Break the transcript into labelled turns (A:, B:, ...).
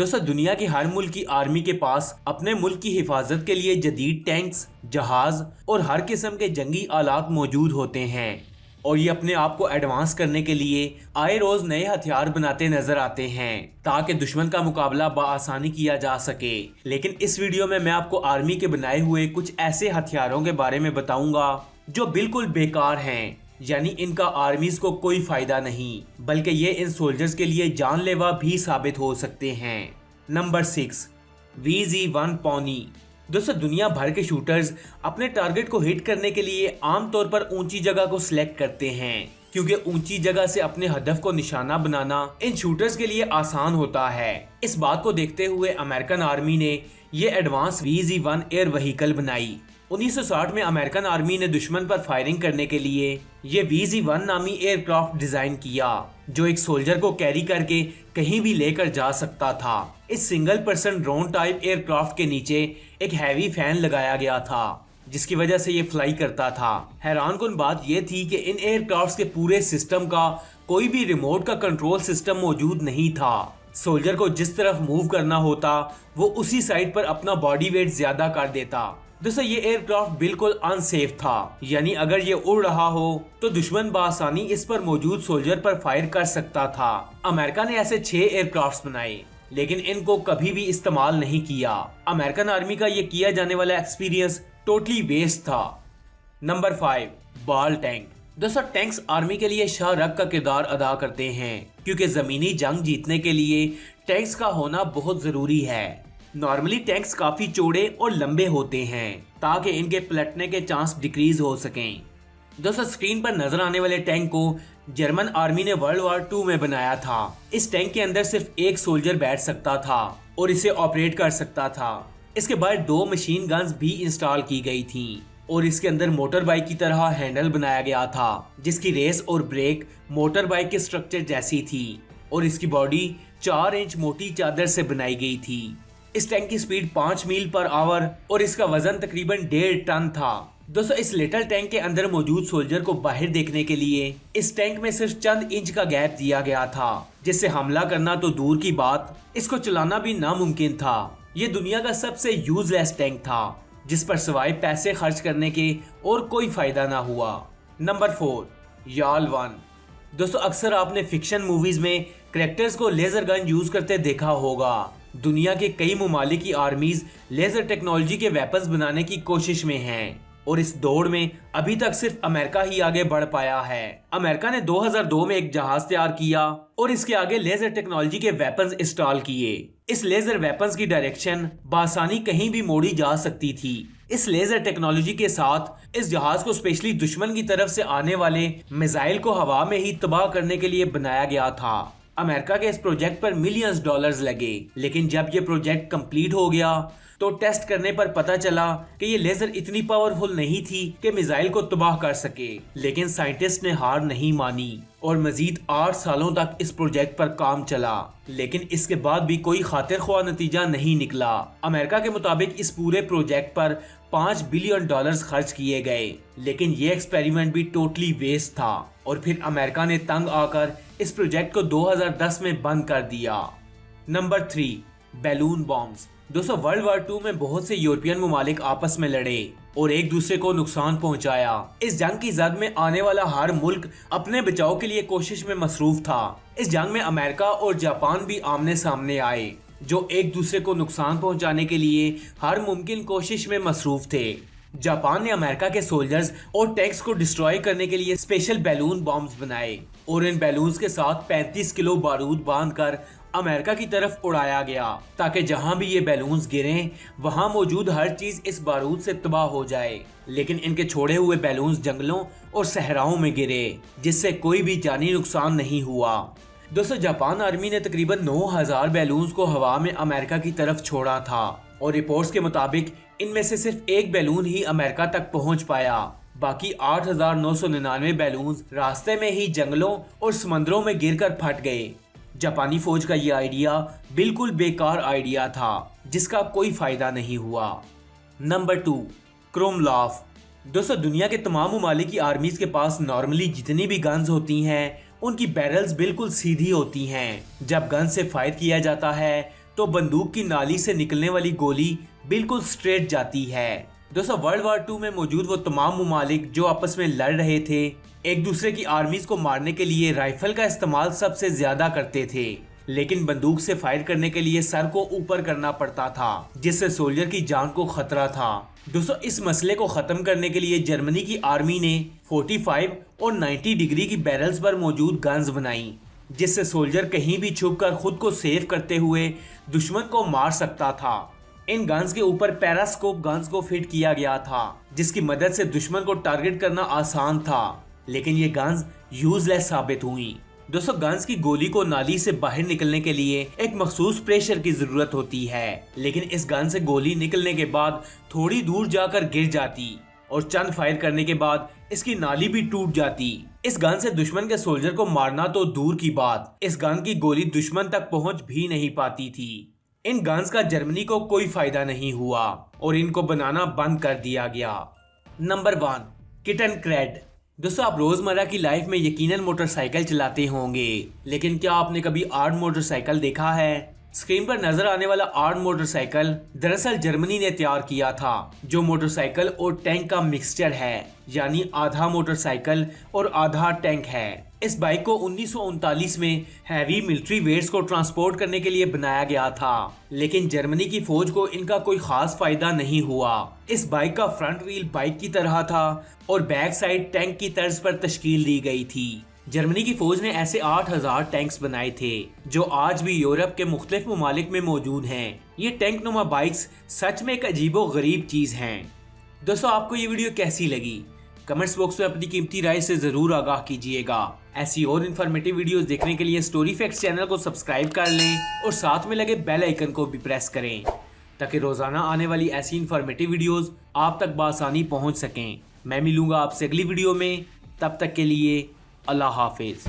A: दोस्तों दुनिया की हर मुल्क की आर्मी के पास अपने मुल्क की हिफाजत के लिए जदीद टैंक्स, जहाज और हर किस्म के जंगी आलात मौजूद होते हैं और ये अपने आप को एडवांस करने के लिए आए रोज नए हथियार बनाते नजर आते हैं ताकि दुश्मन का मुकाबला बआसानी किया जा सके। लेकिन इस वीडियो में मैं आपको आर्मी के बनाए हुए कुछ ऐसे हथियारों के बारे में बताऊंगा जो बिल्कुल बेकार हैं, यानी इनका आर्मीज को कोई फायदा नहीं बल्कि ये इन सोल्जर्स के लिए जानलेवा भी साबित हो सकते हैं। Number 6, VZ-1 pony. दोस्तों दुनिया भर के शूटर्स अपने टारगेट को हिट करने के लिए आमतौर पर ऊंची जगह को सिलेक्ट करते हैं क्योंकि ऊंची जगह से अपने हदफ को निशाना बनाना इन शूटर्स के लिए आसान होता है। इस बात को देखते हुए अमेरिकन आर्मी ने ये एडवांस VZ-1 एयर व्हीकल बनाई। 1960 में अमेरिकन आर्मी ने दुश्मन पर फायरिंग करने के लिए ये VZ-1 नामी एयरक्राफ्ट डिजाइन किया जो एक सोल्जर को कैरी करके कहीं भी लेकर जा सकता था। इस single person drone type aircraft के नीचे एक हैवी फैन लगाया गया था जिसकी वजह से ये फ्लाई करता था। हैरानकुन बात यह थी कि इन एयरक्राफ्ट के पूरे सिस्टम का कोई भी रिमोट का कंट्रोल सिस्टम मौजूद नहीं था। सोल्जर को जिस तरफ मूव करना होता वो उसी साइड पर अपना बॉडी वेट ज्यादा कर देता। दोस्तों ये एयरक्राफ्ट बिल्कुल अनसेफ था, यानी अगर ये उड़ रहा हो तो दुश्मन बआसानी इस पर मौजूद सोल्जर पर फायर कर सकता था। अमेरिका ने ऐसे 6 एयरक्राफ्ट बनाए लेकिन इनको कभी भी इस्तेमाल नहीं किया। अमेरिकन आर्मी का ये किया जाने वाला एक्सपीरियंस टोटली वेस्ट था। नंबर 5, बाल टैंक। दोस्तों टैंक्स आर्मी के लिए शाह रग का किरदार अदा करते हैं क्योंकि जमीनी जंग जीतने के लिए टैंक्स का होना बहुत जरूरी है। नॉर्मली टैंक्स काफी चौड़े और लंबे होते हैं ताकि इनके पलटने के चांस डिक्रीज हो सकें। दोस्तों स्क्रीन पर नजर आने वाले टैंक को जर्मन आर्मी ने वर्ल्ड वॉर 2 में बनाया था। इस टैंक के अंदर सिर्फ एक सोल्जर बैठ सकता था और इसे ऑपरेट कर सकता था। इसके बाद 2 मशीन गन्स भी इंस्टॉल की गई थी और इसके अंदर मोटर बाइक की तरह हैंडल बनाया गया था जिसकी रेस और ब्रेक मोटर बाइक के स्ट्रक्चर जैसी थी और इसकी बॉडी 4 इंच मोटी चादर से बनाई गई थी। इस टैंक की स्पीड 5 मील पर आवर और इसका वजन तकरीबन 1.5 टन था। दोस्तों इस लिटिल टैंक के अंदर मौजूद सोल्जर को बाहर देखने के लिए इस टैंक में सिर्फ चंद इंच का गैप दिया गया था जिससे हमला करना तो दूर की बात, इसको चलाना भी नामुमकिन था। ये दुनिया का सबसे यूजलेस टैंक था जिस पर सिवाय पैसे खर्च करने के और कोई फायदा ना हुआ। नंबर 4, याल-1। दोस्तों अक्सर आपने फिक्शन मूवीज में कैरेक्टर्स को लेजर गन यूज करते देखा होगा। दुनिया के कई ममालिक की आर्मीज लेजर टेक्नोलॉजी के वेपन्स बनाने की कोशिश में हैं और इस दौड़ में अभी तक सिर्फ अमेरिका ही आगे बढ़ पाया है। अमेरिका ने 2002 में एक जहाज तैयार किया और इसके आगे लेजर टेक्नोलॉजी के वेपन्स इंस्टॉल किए। इस लेजर वेपन्स की डायरेक्शन बआसानी कहीं भी मोड़ी जा सकती थी। इस लेजर टेक्नोलॉजी के साथ इस जहाज को स्पेशली दुश्मन की तरफ से आने वाले मिसाइल को हवा में ही तबाह करने के लिए बनाया गया था। अमेरिका के इस प्रोजेक्ट पर मिलियंस डॉलर्स लगे लेकिन जब ये प्रोजेक्ट कंप्लीट हो गया तो टेस्ट करने पर पता चला कि ये लेजर इतनी पावरफुल नहीं थी कि मिसाइल को तबाह कर सके। लेकिन साइंटिस्ट ने हार नहीं मानी और मजीद 8 सालों तक इस प्रोजेक्ट पर काम चला लेकिन इसके बाद भी कोई खातिर ख्वाह नतीजा नहीं निकला। अमेरिका के मुताबिक इस पूरे प्रोजेक्ट पर $5 बिलियन खर्च किए गए लेकिन ये एक्सपेरिमेंट भी टोटली वेस्ट था और फिर अमेरिका ने तंग आकर इस प्रोजेक्ट को 2010 में बंद कर दिया। Number 3, balloon bombs. दोस्तों वर्ल्ड वॉर 2 में बहुत से यूरोपियन ममालिक आपस में लड़े और एक दूसरे को नुकसान पहुंचाया। इस जंग की जद में आने वाला हर मुल्क अपने बचाव के लिए कोशिश में मसरूफ था। इस जंग में अमेरिका और जापान भी आमने सामने आए जो एक दूसरे को नुकसान पहुंचाने के लिए हर मुमकिन कोशिश में मसरूफ थे। जापान ने अमेरिका के सोल्जर्स और टैंक्स को डिस्ट्रॉय करने के लिए स्पेशल बैलून बॉम्ब्स बनाए और इन बैलून्स के साथ 35 किलो बारूद बांधकर अमेरिका की तरफ उड़ाया गया ताकि जहां भी ये बैलून्स गिरें वहां मौजूद हर चीज इस बारूद से तबाह हो जाए। लेकिन इनके छोड़े हुए बैलून्स जंगलों और सहराओं में गिरे जिससे कोई भी जानी नुकसान नहीं हुआ। दोस्तों जापान आर्मी ने तकरीबन 9000 बैलून्स को हवा में अमेरिका की तरफ छोड़ा था और रिपोर्ट्स के मुताबिक इनमें से सिर्फ एक बैलून ही अमेरिका तक पहुंच पाया। बाकी 8999 बैलून्स रास्ते में ही जंगलों और समंदरों में गिरकर फट गए। जापानी फौज का ये आइडिया बिल्कुल बेकार आइडिया था जिसका कोई फायदा नहीं हुआ। नंबर 2, क्रोमलॉफ। दोस्तों दुनिया के तमाम ममालिक की आर्मीज के पास नॉर्मली जितनी भी गन्स होती हैं उनकी बैरल्स बिल्कुल सीधी होती हैं। जब गन से फायर किया जाता है तो बंदूक की नाली से निकलने वाली गोली बिल्कुल स्ट्रेट जाती है। दोस्तों वर्ल्ड वार 2 में मौजूद वो तमाम मुमालिक जो आपस में लड़ रहे थे, एक दूसरे की आर्मीज को मारने के लिए राइफल का इस्तेमाल सबसे ज्यादा करते थे, लेकिन बंदूक से फायर करने के लिए सर को ऊपर करना पड़ता था, जिससे सोल्जर की जान को खतरा था। दोस्तों इस मसले को खत्म करने के लिए जर्मनी की आर्मी ने 45 और 90 डिग्री की बैरल्स पर मौजूद गन्स बनाई, जिससे सोल्जर कहीं भी छुपकर खुद को सेव करते हुए दुश्मन को मार सकता था। इन गन्स के ऊपर पैरास्कोप गन्स को फिट किया गया था, जिसकी मदद से दुश्मन को टारगेट करना आसान था, लेकिन ये गन्स यूजलेस साबित हुई। दोस्तों गन्स की गोली को नाली से बाहर निकलने के लिए एक मखसूस प्रेशर की जरूरत होती है, लेकिन इस गन से गोली निकलने के बाद थोड़ी दूर जाकर गिर जाती और चंद फायर करने के बाद इसकी नाली भी टूट जाती। इस गन से दुश्मन के सोल्जर को मारना तो दूर की बात, इस गन की गोली दुश्मन तक पहुंच भी नहीं पाती थी। इन गन्स का जर्मनी को कोई फायदा नहीं हुआ और इनको बनाना बंद कर दिया गया। नंबर 1, किटन क्रेड। दोस्तों आप रोजमर्रा की लाइफ में यकीनन मोटरसाइकिल चलाते होंगे, लेकिन क्या आपने कभी आर्म मोटरसाइकिल देखा है? स्क्रीन पर नजर आने वाला आर्म मोटरसाइकिल दरअसल जर्मनी ने तैयार किया था, जो मोटरसाइकिल और टैंक का मिक्सचर है, यानी आधा मोटरसाइकिल और आधा टैंक है। इस बाइक को 1939 में हैवी मिलिट्री वेट्स को ट्रांसपोर्ट करने के लिए बनाया गया था, लेकिन जर्मनी की फौज को इनका कोई खास फायदा नहीं हुआ। इस बाइक का फ्रंट व्हील बाइक की तरह था और बैक साइड टैंक की तर्ज पर तश्कील दी गई थी। जर्मनी की फौज ने ऐसे 8000 टैंक्स बनाए थे, जो आज भी यूरोप के मुख्तलिफ ममालिक में मौजूद हैं। ये टैंक नुमा बाइक्स सच में एक अजीबो गरीब चीज हैं। दोस्तों आपको ये वीडियो कैसी लगी? कमेंट्स बॉक्स में अपनी कीमती राय से जरूर आगाह कीजिएगा। ऐसी और इन्फॉर्मेटिव वीडियोस देखने के लिए स्टोरी फैक्ट्स चैनल को सब्सक्राइब कर लें और साथ में लगे बेल आइकन को भी प्रेस करें, ताकि रोजाना आने वाली ऐसी इन्फॉर्मेटिव वीडियोस आप तक बआसानी पहुंच सकें। मैं मिलूंगा आपसे अगली वीडियो में, तब तक के लिए अल्लाह हाफिज।